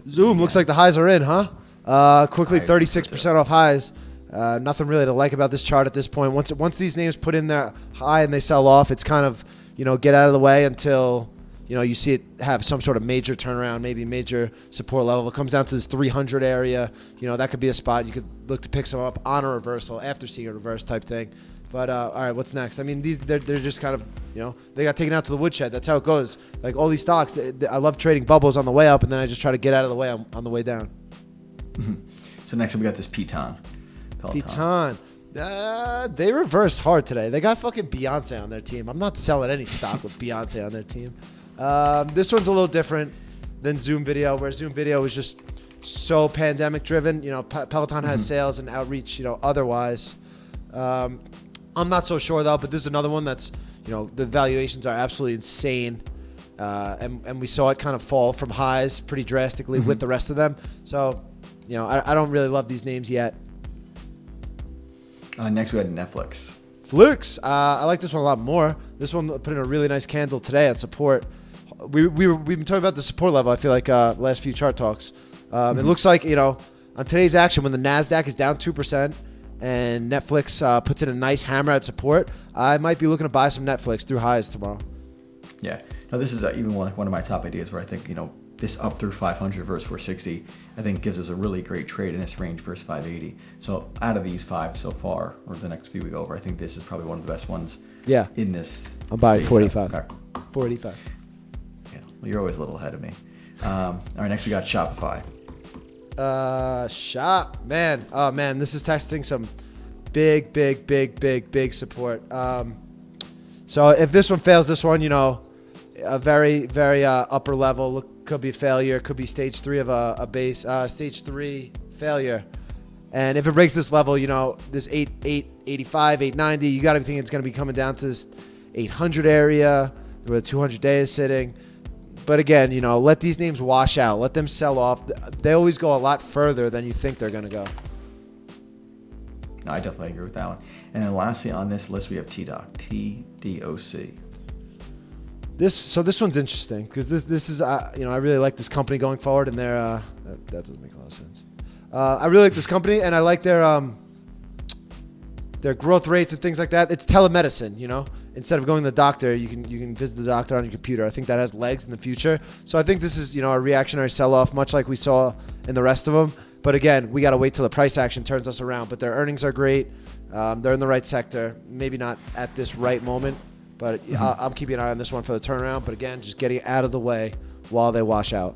Zoom looks like the highs are in, huh? Quickly 36% off highs. Nothing really to like about this chart at this point. Once these names put in their high and they sell off, it's kind of, get out of the way until, you see it have some sort of major turnaround, maybe major support level. If it comes down to this 300 area, that could be a spot. You could look to pick some up on a reversal after seeing a reverse type thing. But, all right, what's next? I mean, they're just kind of, they got taken out to the woodshed. That's how it goes. Like all these stocks, I love trading bubbles on the way up, and then I just try to get out of the way on the way down. Mm-hmm. So next we got this Peloton. They reversed hard today. They got fucking Beyonce on their team. I'm not selling any stock with Beyonce on their team. This one's a little different than Zoom Video, where Zoom Video was just so pandemic driven. Peloton has sales and outreach, otherwise. I'm not so sure though, but this is another one that's, the valuations are absolutely insane. And we saw it kind of fall from highs pretty drastically with the rest of them. So, I don't really love these names yet. Next we had Netflix. I like this one a lot more. This one put in a really nice candle today at support. We've been talking about the support level, I feel like, last few chart talks. It looks like, on today's action, when the NASDAQ is down 2% and Netflix puts in a nice hammer at support, I might be looking to buy some Netflix through highs tomorrow. Yeah. Now, this is even one of my top ideas where I think, this up through 500 versus 460, I think gives us a really great trade in this range versus 580. So out of these five so far, or the next few we go over, I think this is probably one of the best ones in this I'm buying 45. 485. Yeah, well, you're always a little ahead of me. All right, next we got Shopify. Man. Oh, man, this is testing some big support. So if this one fails, a very, very upper level could be failure, could be stage 3 of a base, stage 3 failure. And if it breaks this level, this 885, 890, you got to think it's going to be coming down to this 800 area where the 200 day is sitting. But again, let these names wash out. Let them sell off. They always go a lot further than you think they're going to go. I definitely agree with that one. And then lastly on this list, we have TDOC. This one's interesting because this is I really like this company going forward, and that doesn't make a lot of sense. I really like this company, and I like their growth rates and things like that. It's telemedicine, Instead of going to the doctor, you can visit the doctor on your computer. I think that has legs in the future. So I think this is a reactionary sell-off, much like we saw in the rest of them. But again, we got to wait till the price action turns us around. But their earnings are great. They're in the right sector. Maybe not at this right moment. But I'm keeping an eye on this one for the turnaround. But again, just getting it out of the way while they wash out.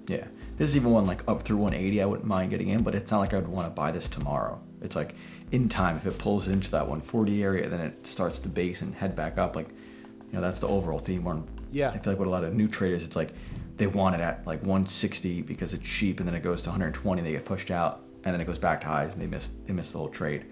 Yeah. This is even one like up through 180 I wouldn't mind getting in, but it's not like I would want to buy this tomorrow. It's like in time, if it pulls into that 140 area, then it starts to base and head back up. Like, that's the overall theme. I feel like with a lot of new traders, it's like they want it at like 160 because it's cheap, and then it goes to 120, they get pushed out, and then it goes back to highs, and they miss the whole trade.